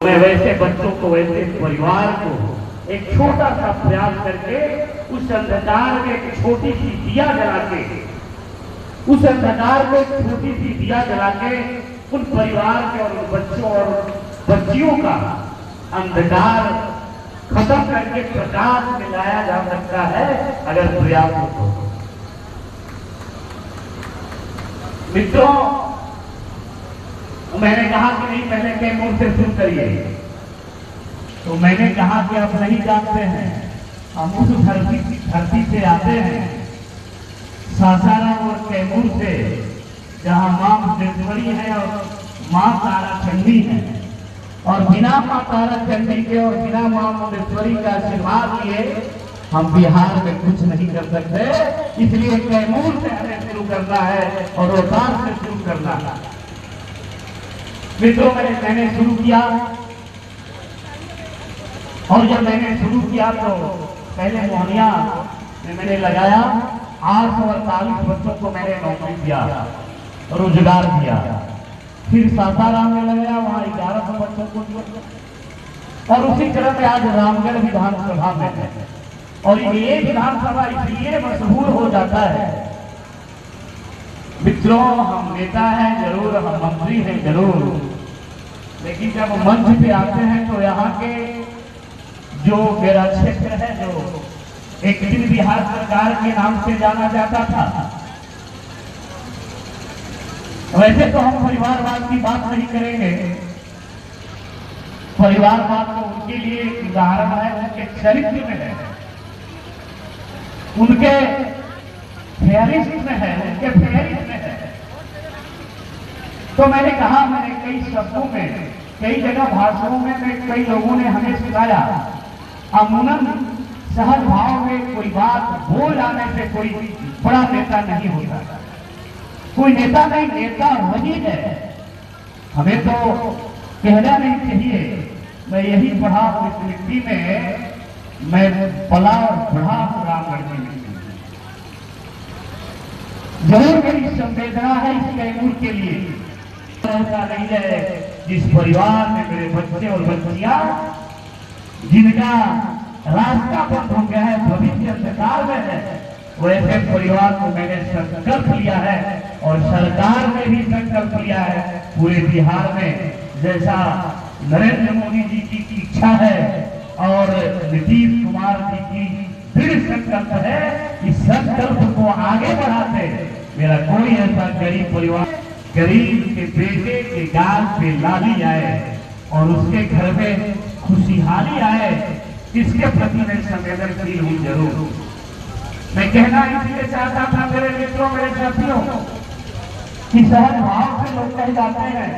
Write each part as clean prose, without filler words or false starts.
मैं वैसे बच्चों को, वैसे परिवार को एक छोटा सा प्रयास करके उस अंधकार में एक छोटी सी दिया जला के, उस अंधकार को एक छोटी सी दिया जला के उन परिवार के और उन बच्चों और बच्चियों का अंधकार खत्म करके प्रकाश में लाया जा सकता है अगर प्रयास हो। मित्रों, मैंने कहा कि नहीं, पहले कैमूर से शुरू करिए, तो मैंने कहा कि आप नहीं जानते हैं, हम उस धरती से आते हैं, सासाराम और कैमूर से, जहां मां मुंडेश्वरी है और मां तारा चंडी है, और बिना मां तारा चंडी के और बिना मां मुंडेश्वरी का आशीर्वाद लिए हम बिहार में कुछ नहीं कर सकते। इसलिए कैमूर से हमें शुरू करना है और रोहतास से शुरू करना है। मित्रों, मैंने शुरू किया, और जब मैंने शुरू किया तो पहले मोहनिया में मैंने लगाया 848 बच्चों को मैंने नौकरी दिया, रोजगार दिया। फिर सासाराम में लगाया, वहां 1100 बच्चों को दिया। और उसी तरह में आज रामगढ़ विधानसभा में है, और ये विधानसभा इसलिए मशहूर हो जाता है। मित्रों, हम नेता हैं जरूर, हम मंत्री हैं जरूर, लेकिन जब मंच पे आते हैं तो यहाँ के जो मेरा क्षेत्र है, जो एक दिन बिहार सरकार के नाम से जाना जाता था, वैसे तो हम परिवारवाद की बात नहीं करेंगे। परिवारवाद तो उनके लिए एक उदाहरण है, उनके चरित्र में है, उनके फेरिस्ट में है, उनके फेरिस्ट में है। तो मैंने कहा, मैंने कई शब्दों में, कई जगह भाषणों में कई लोगों ने हमें सिखाया, अमूमन सहज भाव में कोई बात बोल जाने से कोई बड़ा नेता नहीं होता, कोई नेता नहीं, नेता वही है। हमें तो कहना नहीं चाहिए। मैं यही पढ़ा इस मिट्टी में, मैं पला और बढ़ा रामगढ़ की मिट्टी में। जरूर मेरी संवेदना है इस कैमूर के लिए। ऐसा नहीं है जिस परिवार में मेरे बच्चे और बच्चियां, जिनका रास्ता बंद हो गया है, भविष्य अंधकार में है, वैसे परिवार को मैंने संकल्प लिया है, और सरकार ने भी संकल्प लिया है पूरे बिहार में। जैसा नरेंद्र मोदी जी की इच्छा है और नीतीश कुमार जी की दृढ़ संकल्प है, इस संकल्प को आगे बढ़ाते मेरा कोई ऐसा गरीब परिवार, गरीब के बेटे के गाल पे लाली आए और उसके घर में खुशहाली आए, इसके प्रति मैं संवेदनशील हूँ जरूर। मैं कहना इसलिए चाहता था मेरे मित्रों, मेरे साथियों, कि सहज भाव से लोग कह जाते हैं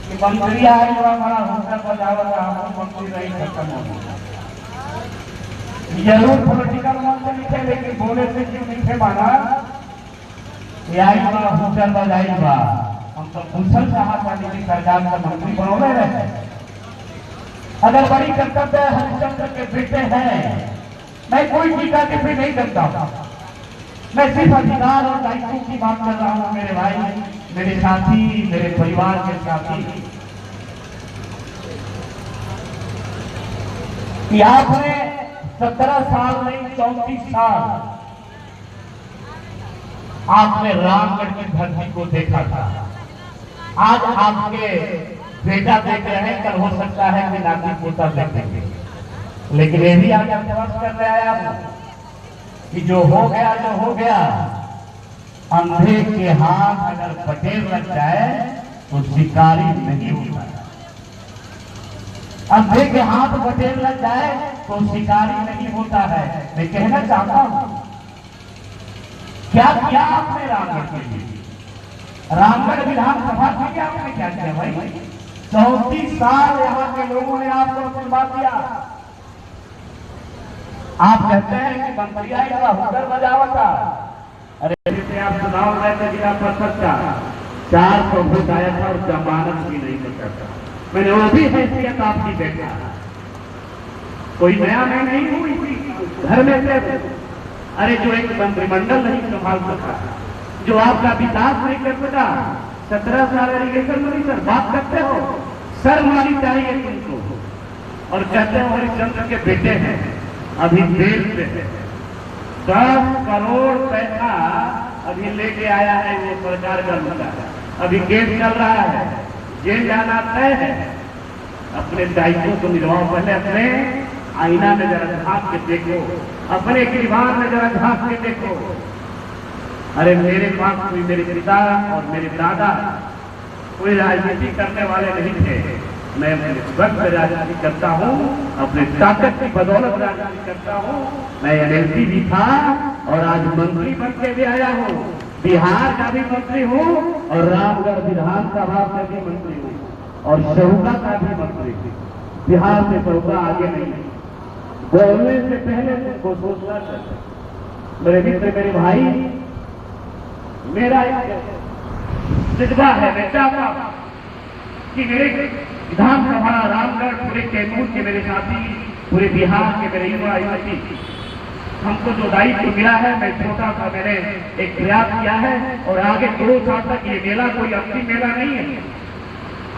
कि मंत्री आए बड़ा होकर बजावत, हमको मंत्री नहीं खत्म हो। जरूर पॉलिटिकल मन से लिखे, लेकिन बोले से क्यों लिखे माना, आई बा होकर बजाई बा, हम तो कुशल चाहता की सरकार का मंत्री बनोले रहे। अगर बड़ी कर्तव्य हरिश्चंद्र के बेटे हैं, मैं कोई टीका टिप्पणी नहीं करता, मैं सिर्फ अधिकार और दायित्व की बात कर रहा हूं। मेरे भाई, मेरे साथी, मेरे परिवार के साथी, कि आपने 17 साल नहीं 34 साल आपने रामगढ़ की धरती को देखा था। आज आपके बेटा देख रहे हैं, कल हो सकता है कि नाती पोता देखेंगे, लेकिन ये भी आज विश्वास कर रहे हैं आप कि जो हो गया, अंधे के हाथ अगर पटेल लग जाए तो शिकारी नहीं होता। अंधे के हाथ पटेल लग जाए तो शिकारी नहीं होता है। मैं कहना चाहता हूं, क्या किया आपने रामगढ़ के लिए? रामगढ़ विधानसभा के लिए आपने क्या किया भाई? 34 साल यहाँ के लोगों ने आपको आशीर्वाद दिया। आप कहते हैं कि मंत्री आएगा होकर बजावता, अरे जैसे आप चुनाव में तो जिला परिषद का 400 वोट आया था और जमानत भी नहीं कर सकता। मैंने वो भी हैसियत आपकी देखा, कोई नया मैं नहीं हूं इसी घर में से। अरे जो एक मंत्रिमंडल नहीं संभाल सका, जो आपका विकास नहीं कर सका, 17 साल इरिगेशन मिनिस्टर बात करते हो, शर्म आनी चाहिए तुमको। और कहते हैं हरिश्चंद्र के बेटे हैं, अभी जेल पे है, 10 करोड़ पैसा अभी लेके आया है वो सरकार का मुद्दा, अभी केस चल रहा है, जेल जाना तय है। अपने दायित्व को निभाओ, पहले अपने आईना में जरा झांक के देखो, अपने किरदार में जरा झांक के देखो। अरे मेरे पास कोई मेरे पिता और मेरे दादा कोई राजनीति करने वाले नहीं थे, मैं अपने वक्त राजनीति करता हूँ, अपने ताकत की बदौलत राजनीति करता हूँ। मैं एमएलसी भी था और आज मंत्री बन के भी आया हूँ, बिहार का भी मंत्री हूँ और रामगढ़ विधानसभा का भी मंत्री हूँ और शहुका का भी मंत्री हूँ। बिहार से शहुका आगे नहीं, बोलने से पहले तुमको सोचना चाहिए। मेरे मित्र, मेरे भाई, मेरा एक जज्बा है, मैं चाहता हूं कि मेरे विधानसभा रामगढ़, पूरे कैमूर के मेरे साथी, पूरे बिहार के मेरे युवा युवती, हमको जो दायित्व मिला है, मैं छोटा सा मैंने एक प्रयास किया है और आगे 2 साल तक ये मेला कोई अंतिम मेला नहीं है।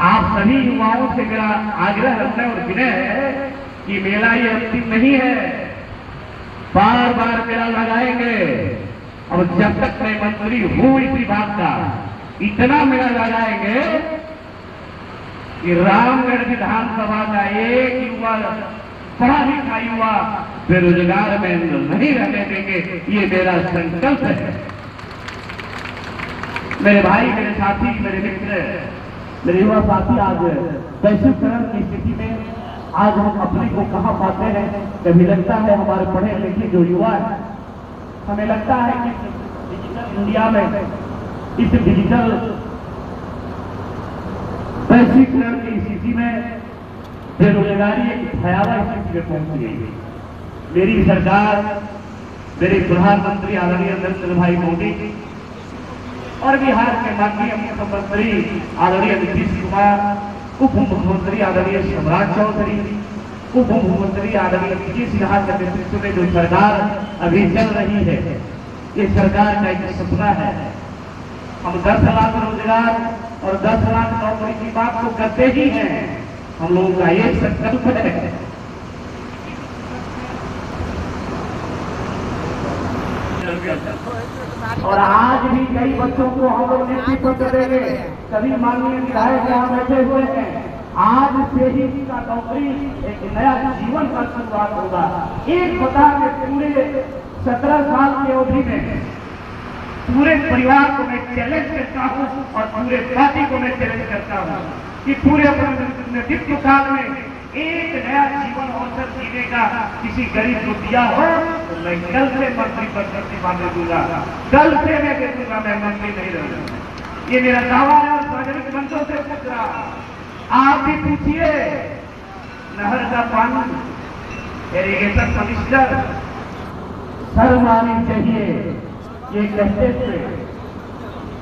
आप सभी युवाओं से मेरा आग्रह और विनय है कि मेला ये अंतिम नहीं है, बार बार मेला लगाएंगे और जब तक मैं मंत्री हूं इस विभाग का इतना मेला लगाएंगे कि रामगढ़ विधानसभा का एक युवा, पढ़ा लिखा युवा बेरोजगार में नहीं रहने देंगे, ये मेरा संकल्प है। मेरे भाई, मेरे साथी, मेरे मित्र, मेरे युवा साथी, आज वैश्वीकरण की स्थिति में आज हम अपने को कहाँ पाते हैं। कभी लगता है हमारे पढ़े लिखे जो युवा है, हमें लगता है कि डिजिटल इंडिया में, इस डिजिटल वैश्वीकरण की स्थिति में बेरोजगारी एक भयावह स्थिति में पहुंच गई। मेरी सरकार, मेरे प्रधानमंत्री आदरणीय नरेंद्र भाई मोदी और बिहार के माननीय मुख्यमंत्री आदरणीय नीतीश कुमार, उप मुख्यमंत्री आदरणीय सम्राट चौधरी, उप मुख्यमंत्री आदरणीय पीके सिन्हा के नेतृत्व में जो सरकार अभी चल रही है, ये सरकार का एक सपना है। हम 10 लाख रोजगार और 10 लाख नौकरी की बात तो करते ही हैं, हम लोगों का ये संकल्प है। और आज भी कई बच्चों को हम लोग नेतृत्व करेंगे। कभी माननीय विधायक यहाँ बैठे हुए हैं, आज से ही इसका नौकरी एक नया जीवन का शुरुआत होगा। एक बता के पूरे 17 साल की अवधि में पूरे परिवार को मैं चैलेंज करता हूँ और पूरे पार्टी को मैं चैलेंज करता हूँ कि पूरे अपने नेतृत्व काल में एक नया जीवन अवसर जीने का किसी गरीब को दिया हो तो मैं कल से मंत्री पद प्रतिभा दे दूंगा, कल से मैं दे दूंगा, मैं मंत्री नहीं रहूंगा। ये मेरा दावा है और सार्वजनिक मंचों से पूछ रहा। आप भी पूछिए, नहर का पानी, इरिगेशन कमिश्नर, शर्म आनी चाहिए ये कहते थे।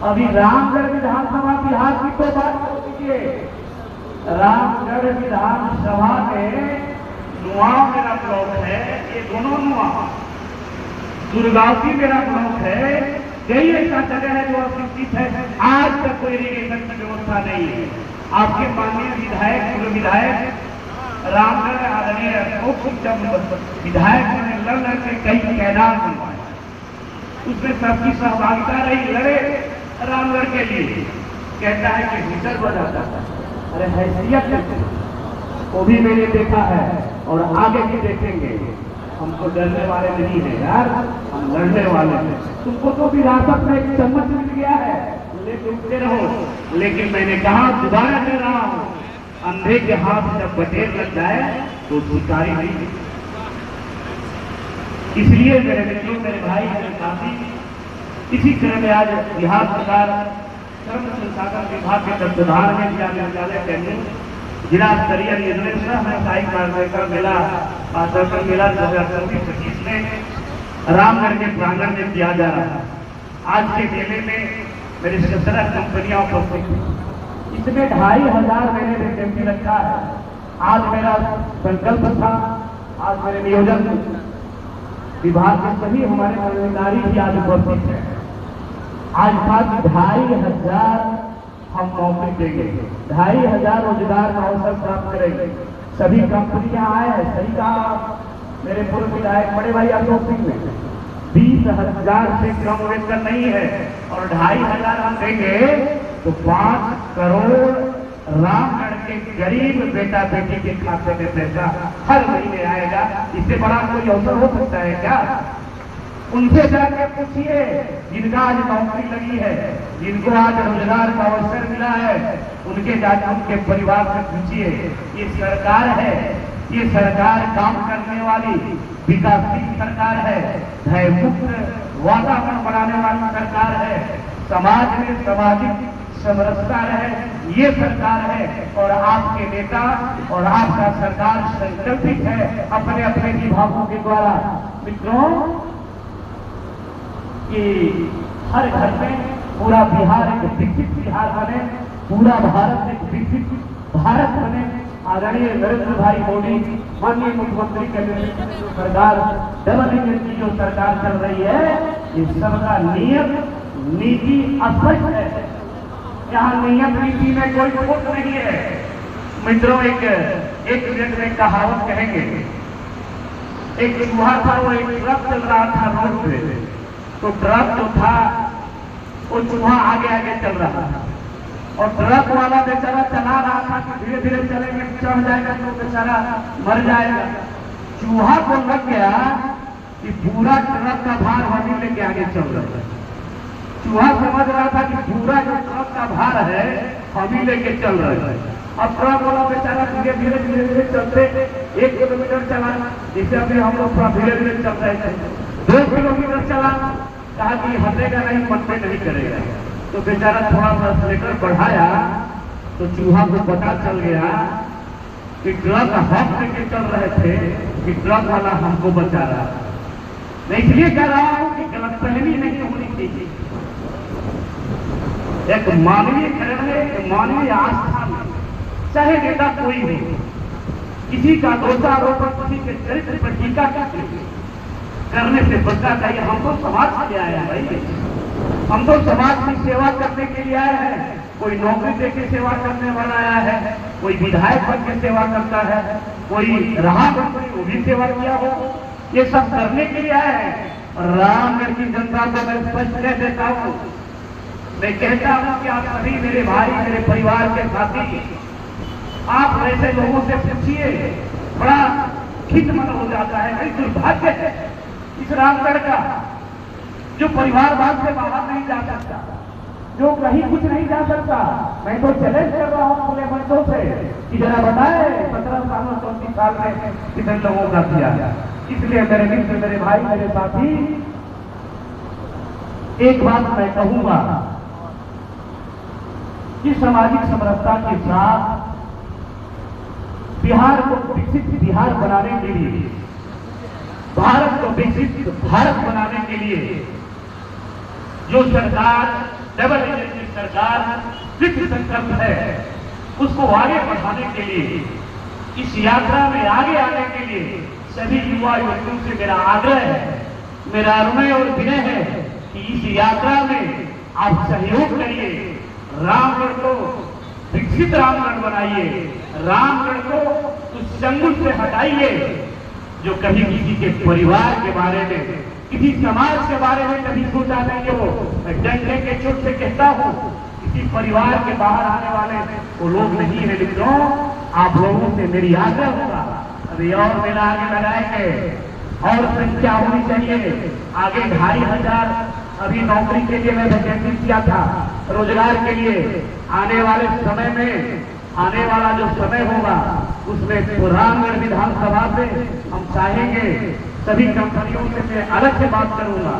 अभी रामगढ़ विधानसभा बिहार की तो बात कर दीजिए, रामगढ़ विधानसभा में नुआव मेरा ब्लॉक है, ये दोनों नुआव, दुर्गावती मेरा ब्लॉक है, कई ऐसा जगह है जो अशिक्षित है, आज तक कोई इरिगेशन की व्यवस्था नहीं है। आपके माननीय विधायक, पूर्व विधायक रामगढ़ आदरणीय विधायक ने लड़ लड़के कई कैदार बनवाए, उसमें सबकी सहभागिता रही, लड़े रामगढ़ के लिए। कहता है कि भीतर बजाता है, अरे हैसियत वो भी मैंने देखा है और आगे भी देखेंगे। हमको डरने वाले नहीं है यार, हम लड़ने वाले हैं। तुमको तो विरासत में एक चम्मच मिल गया है, लेके उठते रहो। लेकिन मैंने कहा, दोबारा कर रहा हूं, अंधे के हाथ जब बटेर लग जाए तो शिकारी नहीं। इसलिए मेरे मित्रों, मेरे भाई, मेरे साथी, इसी तरह में आज बिहार सरकार श्रम संसाधन विभाग के तत्वाधान में जिला न्यायालय कैमूर जिला स्तरीय निर्देशक व्यावसायिक मार्गदर्शन मेला मार्गदर्शन मेला 2024-25 में रामगढ़ के प्रांगण में किया जा रहा है। आज के मेले में मेरी 17 कंपनियां उपस्थित हैं, इसमें 2500 मैंने वैकेंसी रखा है। आज मेरा संकल्प था, आज मेरे नियोजन विभाग के सभी हमारे कर्मचारी भी आज उपस्थित है। आज 2500 हम नौकरी देंगे, 2500 रोजगार का अवसर प्राप्त करेंगे। सभी कंपनियां आए, सही कहा मेरे पूर्व विधायक बड़े भाई अशोक सिंह ने, 20,000 से कम वेतन नहीं है और 2,500 हम देंगे तो 5 करोड़ रामगढ़ के गरीब बेटा बेटी के खाते में पैसा हर महीने आएगा। इससे बड़ा कोई अवसर हो सकता है क्या? उनसे जाके पूछिए जिनका आज नौकरी लगी है, जिनको आज रोजगार का अवसर मिला है, उनके जाके उनके परिवार से पूछिए। ये सरकार है, ये सरकार काम करने वाली विकासशील सरकार है, भयमुक्त वातावरण बनाने वाली सरकार है, समाज में सामाजिक समरसता है, ये सरकार है। और आपके नेता और आपका सरकार संकल्पित है अपने अपने विभागों के द्वारा मित्रों कि हर घर में पूरा बिहार एक विकसित बिहार बने, पूरा भारत एक विकसित भारत बने। आदरणीय नरेंद्र भाई मोदी माननीय मुख्यमंत्री के नेतृत्व में जो सरकार डबल इंजन की जो सरकार चल रही है, इस सबका नियत नीति स्पष्ट है। यहाँ नियत नीति में कोई खोट नहीं है। मित्रों एक मिनट में कहावत कहेंगे। एक चूहा था, वो एक ट्रक चल रहा था रोड पे, तो ट्रक जो था वो चूहा आगे आगे चल रहा था और ट्रक वाला बेचारा चला रहा था कि धीरे धीरे चलेंगे, चढ़ जाएगा तो बेचारा मर जाएगा। चूहा को लग गया कि पूरा ट्रक का भार वही लेके आगे चल रहा है। चूहा समझ रहा था कि पूरा जो ट्रक का भार है हम ही लेके चल रहे हैं। अब ट्रक वाला बेचारा धीरे धीरे धीरे धीरे चलते 1 किलोमीटर चला, जिससे अभी हम लोग थोड़ा धीरे धीरे चल रहे थे। 2 किलोमीटर चला, कहा कि हटेगा नहीं, मन पे नहीं करेगा, तो बेचारा थोड़ा सा एक्सीलेटर बढ़ाया तो चूहा को पता चल गया कि ट्रक हम लेके चल रहे थे कि ट्रक वाला हमको बचा रहा। मैं इसलिए कह रहा हूं कि गलतफहमी नहीं होनी चाहिए। एक मानवीय करण में, एक मानवीय आस्था में, चाहे नेता कोई हो, किसी का दोषारोपण, किसी के चरित्र पर टीका करने से बचना चाहिए। हम तो समाज से आए हैं भाई, हम तो समाज की सेवा करने के लिए आए हैं। कोई नौकरी देके सेवा करने वाला आया है, कोई विधायक बन के सेवा करता है, कोई रहा मंत्री वो भी सेवा किया हो, ये सब करने के लिए आए हैं। रामगढ़ की जनता को मैं स्पष्ट कह देता हूँ, मैं कहता हूँ कि आप सभी मेरे भाई, मेरे परिवार के साथी, आप ऐसे लोगों से पूछिए, बड़ा खिदमत हो जाता है। भाई दुर्भाग्य है इस रामगढ़ का, जो परिवारवाद से बाहर नहीं जा सकता, जो कहीं कुछ नहीं जा सकता। मैं तो चैलेंज कर रहा हूँ खुले मंचों से कि जरा बताए 15 साल और 34 साल में कितने लोगों का किया। इसलिए मेरे मित्र, मेरे भाई, मेरे साथी, एक बात मैं कहूंगा कि सामाजिक समरसता के साथ बिहार को विकसित बिहार बनाने के लिए, भारत को विकसित भारत बनाने के लिए जो सरकार डबल इंजन की सरकार कृत संकल्प है, उसको आगे बढ़ाने के लिए, इस यात्रा में आगे आने के लिए सभी युवा युवतियों से मेरा आग्रह है, मेरा अनुनय और विनय है कि इस यात्रा में आप सहयोग करिए, रामगढ़ को विकसित रामगढ़ बनाइए, रामगढ़ को उस चंगुल से हटाइए जो कभी किसी के परिवार के बारे में, किसी समाज के बारे में कभी सोचा नहीं हो। मैं डंडे के चोट से कहता हूँ, किसी परिवार के बाहर आने वाले वो लोग नहीं है। मित्रों, आप लोगों से मेरी आग्रह होगा, अभी और मेरा आगे लगाएंगे और संख्या होनी चाहिए आगे। 2500 अभी नौकरी के लिए मैं वैकेंसी किया था, रोजगार के लिए। आने वाले समय में, आने वाला जो समय होगा उसमें रामगढ़ विधानसभा से हम चाहेंगे सभी कंपनियों से मैं अलग से बात करूंगा